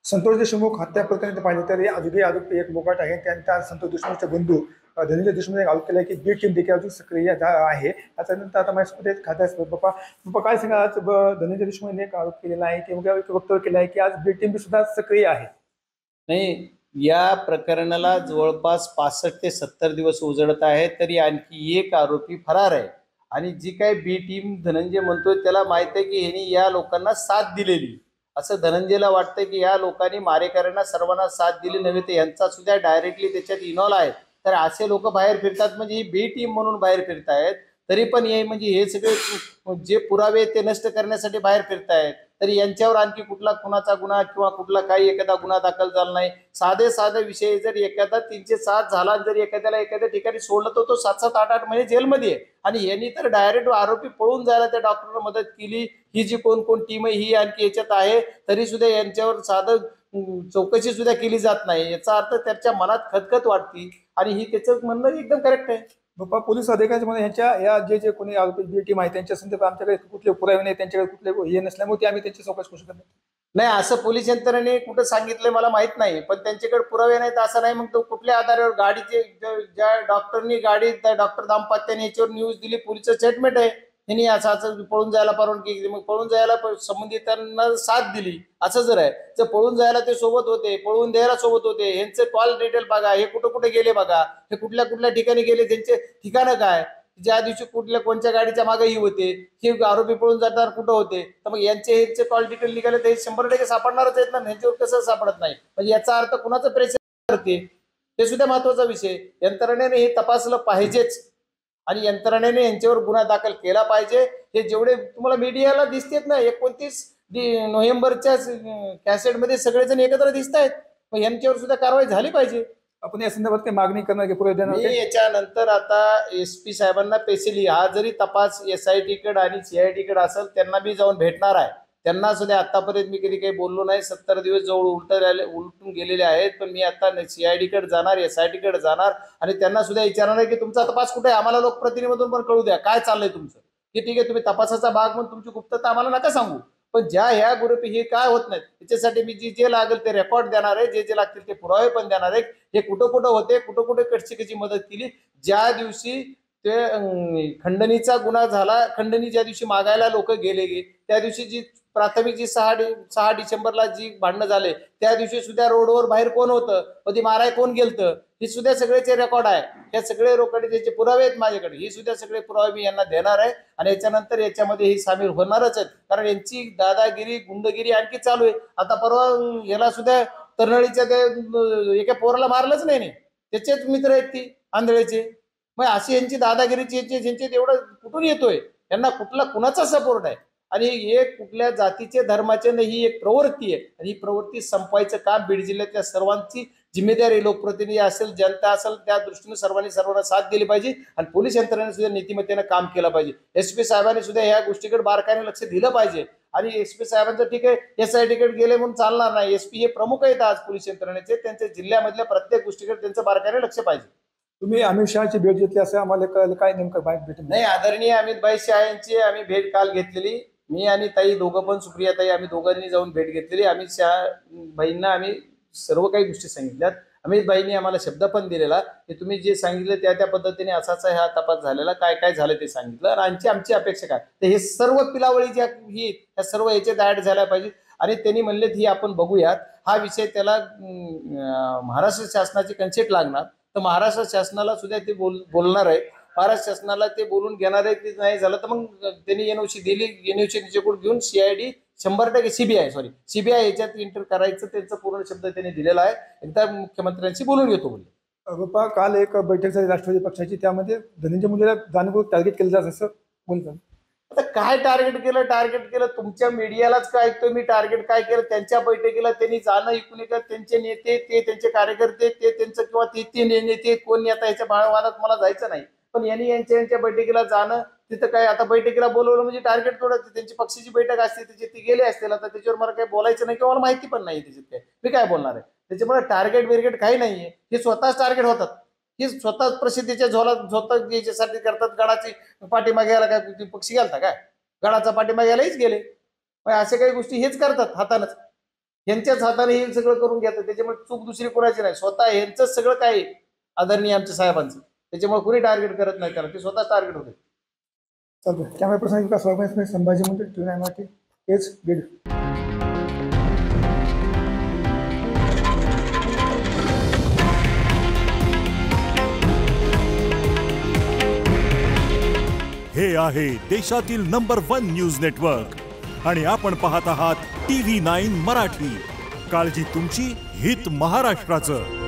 संतोष देशमुख हत्या प्रकरणी पाहिजे तर अजूनही आरोपी एक बोकाट आहे. त्यांच्या संतोष देशमुखचे बंधू धनंजय देशमुख यांनी आरोप केला की बी टीम देखील अजून सक्रिय आहे. त्याच्यानंतर आता माझ्यासोबत खासदार पप्पा पप्पा काय सांगा, आज धनंजय देशमुख यांनी एक आरोप केलेला आहे की एक वक्तव्य केलं आहे की आज बी टीम सुद्धा सक्रिय आहे. नाही, या प्रकरणाला जवळपास 65 ते 70 दिवस उजळत आहे, तरी आणखी एक आरोपी फरार आहे. आणि जी काही बी टीम धनंजय म्हणतोय त्याला माहित आहे की ह्यांनी या लोकांना साथ दिलेली. असं धनंजयला वाटतं की या लोकांनी मारेकऱ्यांना सर्वांना साथ दिली नव्हे, तर यांचा सुद्धा डायरेक्टली त्याच्यात इन्व्हॉल्व आहे. तर असे लोक बाहेर फिरतात, म्हणजे ही बी टीम म्हणून बाहेर फिरतायत. तरी पण हे म्हणजे हे सगळे जे पुरावे ते नष्ट करण्यासाठी बाहेर फिरतायत. तरी यांच्यावर आणखी कुठला खुनाचा गुन्हा किंवा कुठला काही एखादा गुन्हा दाखल झाला नाही. साधे साधे विषय, जर एखादा 307 झाला, जर एखाद्याला एखाद्या ठिकाणी सोडलं तर तो 7-7, 8-8 महिने जेलमध्ये आहे. आणि यांनी तर डायरेक्ट आरोपी पळून जायला त्या डॉक्टरला मदत केली. ही जी कोण कोण टीम आहे ही आणखी याच्यात आहे, तरी सुद्धा यांच्यावर साधं चौकशी सुद्धा केली जात नाही. याचा अर्थ त्याच्या मनात खतखत वाटती. आणि ही त्याचं म्हणणं एकदम करेक्ट आहे. पप्पा पोलीस अधिकारी मध्ये ह्यांच्या या जे जे कोणी आरोपी बी टीम आहे त्यांच्या संदर्भात आमच्याकडे कुठले पुरावे नाही, त्यांच्याकडे कुठले हे नसल्यामुळे ते आम्ही त्यांची चौकशी करू शकत नाही. नाही, असं पोलीस यंत्रणेने कुठं सांगितलंय मला माहित नाही. पण त्यांच्याकडे पुरावे नाहीत असं नाही. मग तो कुठल्या आधारावर गाडीचे ज्या डॉक्टरनी गाडी डॉक्टर दाम्पत्याने याच्यावर न्यूज दिली, पोलीसचं स्टेटमेंट आहे, त्यांनी असं असं पळून जायला परवानगी केली. मग पळून जायला संबंधितांना साथ दिली असं जर आहे, तर पळून जायला ते सोबत होते, पळून द्यायला सोबत होते. यांचे कॉल डिटेल बघा, हे कुठं कुठे गेले बघा, हे कुठल्या कुठल्या ठिकाणी गेले, त्यांचे ठिकाणं काय, ज्या दिवशी कुठल्या कोणत्या गाडीच्या मागेही होते, हे आरोपी पळून जाणार कुठं होते. तर मग यांचे कॉल डिटेल निघाले तर 100% सापडणारच आहेत ना. ह्यांच्यावर कसं सापडत नाही, म्हणजे याचा अर्थ कुणाचं प्रेशर करते ते सुद्धा महत्वाचा विषय. यंत्रणेने हे तपासलं पाहिजेच आणि यंत्रणेने यांच्यावर गुन्हा दाखल केला पाहिजे. हे जेवढे तुम्हाला मीडियाला दिसतेत ना, 29 नोव्हेंबरच्या कॅसेटमध्ये सगळेजण एकत्र दिसत आहेत, मग यांच्यावर सुद्धा कारवाई झाली पाहिजे. आपण या संदर्भात काही मागणी करणार की पुरावे देणार? मी याच्यानंतर आता SP साहेबांना स्पेशली हा जरी तपास SIT कडे आणि CID कडे असेल, त्यांना मी जाऊन भेटणार आहे. त्यांना सुद्धा आतापर्यंत मी कधी काही बोललो नाही. 70 दिवस जवळ उलटून गेलेले आहेत. पण मी आता CID कडे जाणार, SIT कडे जाणार आणि त्यांना सुद्धा विचारणार आहे की तुमचा तपास कुठे आहे, आम्हाला लोकप्रतिनिधीमधून पण कळू द्या काय चाललंय तुमचं. की ठीक आहे, तुम्ही तपासाचा भाग म्हणून तुमची गुप्तता आम्हाला नका सांगू, पण ज्या ह्या ग्रुप हे काय होत नाहीत त्याच्यासाठी मी जे लागेल ते रेकॉर्ड देणार आहे, जे लागतील ते पुरावे पण देणार आहे. हे कुठं कुठं होते, कुठं कुठे कशी कशी मदत केली. ज्या दिवशी ते खंडणीचा गुन्हा झाला, खंडणी ज्या दिवशी मागायला लोक गेले, त्या दिवशी जी प्राथमिक जी 6 डिसेंबरला जी भांडणं झाले, त्या दिवशी सुद्धा रोडवर बाहेर कोण होतं, कधी माराय कोण गेलतं, हे सुद्धा सगळ्याचे रेकॉर्ड आहे. हे सगळे रोकडे त्याचे पुरावे आहेत माझ्याकडे. हे सुद्धा सगळे पुरावे मी यांना देणार आहे आणि याच्यानंतर याच्यामध्ये हे सामील होणारच आहेत. कारण यांची दादागिरी गुंडगिरी आणखी चालू आहे. आता परवा याला सुद्धा तरनळीच्या ते एका पोराला मारलंच नाही, त्याचेच मित्र आहेत ती आंधळेचे. मग अशी यांची दादागिरीची यांचे एवढं कुठून येतोय, यांना कुठला कुणाचा सपोर्ट आहे. आणि हे कुठल्या जातीचे धर्माचे नाही, ही एक प्रवृत्ती आहे. आणि ही प्रवृत्ती संपवायचं काम बीड जिल्ह्यातल्या सर्वांची जिम्मेदारी, लोकप्रतिनिधी असेल, जनता असेल, त्या दृष्टीने सर्वांना साथ दिली पाहिजे. आणि पोलीस यंत्रणेने सुद्धा नीतिमत्तेनं काम केलं पाहिजे. SP साहेबांनी सुद्धा ह्या गोष्टीकडे बारकाईने लक्ष दिलं पाहिजे. आणि SP साहेबांचं ठीक आहे, SIT कडे गेले म्हणून चालणार नाही. SP हे प्रमुख आहेत आज पोलीस यंत्रणेचे, त्यांच्या जिल्ह्यामधल्या प्रत्येक गोष्टीकडे त्यांचं बारकाईने लक्ष पाहिजे. तुम्ही अमित शहाची भेट घेतली असं आम्हाला कळलं, काय नेमकं भेट? नाही, आदरणीय अमित भाई शहा यांची आम्ही भेट काल घेतलेली. मी आणि ताई दोघं पण, सुप्रिया ताई, आम्ही दोघांनी जाऊन भेट घेतलेली. अमित शहा भाईंना आम्ही सर्व काही गोष्टी सांगितल्यात. अमित भाईंनी आम्हाला शब्द पण दिलेला की तुम्ही जे सांगितलं त्या पद्धतीने असाच हा तपास झालेला, काय काय झालं ते सांगितलं आणि आमची अपेक्षा काय. तर हे सर्व पिलावळी ज्या ही त्या सर्व याच्यात ऍड झाल्या पाहिजे. आणि त्यांनी म्हणले ही आपण बघूयात, हा विषय त्याला महाराष्ट्र शासनाची कन्सेप्ट लागणार, तर महाराष्ट्र शासनाला सुद्धा ते बोलणार आहे. महाराष्ट्र शासनाला ते बोलून घेणार आहे. ते नाही झालं तर मग त्यांनी NOC दिली, NOC तिच्याकडून घेऊन CID 100% CBI याच्यात एंटर करायचं त्यांचा पूर्ण शब्द त्यांनी दिलेला आहे. एकदा मुख्यमंत्र्यांशी बोलून घेतो बोलले. बाप्पा काल एक बैठक झाली राष्ट्रवादी पक्षाची, त्यामध्ये धनंजय मुंडेला जाणीवपूर्वक टार्गेट केलं जात असं बोलतात. आता काय टार्गेट केलं तुमच्या मीडियालाच काय ऐकतो मी. टार्गेट काय केलं, त्यांच्या बैठकीला त्यांनी जाणं इकून का, त्यांचे नेते ते त्यांचे कार्यकर्ते ते त्यांचं किंवा ते नेते कोण नेता याच्या भाळवादात मला जायचं नाही. पण यांच्या बैठकीला जाणं, तिथं काय आता बैठकीला बोलवलं म्हणजे टार्गेट तोडायचं. त्यांची पक्षाची बैठक असते त्याची ती गेले असतील, आता त्याच्यावर मला काही बोलायचं नाही किंवा मला माहिती पण नाही त्याच्यात काय मी काय बोलणार आहे. त्याच्यामुळे टार्गेट बिर्गेट काही नाहीये. हे स्वतःच टार्गेट होतात. हे स्वतःच प्रसिद्धीच्या झोतात याच्यासाठी करतात. गडाची पाठीमागे यायला काय पक्षी घालता काय, गडाचा पाठीमागे यायला हीच गेले. अशा काही गोष्टी हेच करतात हातानच. यांच्याच हाताने हे सगळं करून घेतात. त्याच्यामुळे चूक दुसरी कोणाची नाही, स्वतः यांचंच सगळं काही आदरणीय आमच्या साहेबांचं. त्याच्यामुळे कोणी टार्गेट करत नाही त्याला, ते स्वतःच टार्गेट होते. चालतं. कॅमेरा पर्सन विकास वाघमारे, संभाजी मंदिर, टीव्ही 9 मराठी, हेच बीड. हे आहे देशातील नंबर 1 न्यूज नेटवर्क आणि आपण पाहत आहात TV9 मराठी. काळजी तुमची, हित महाराष्ट्राचं.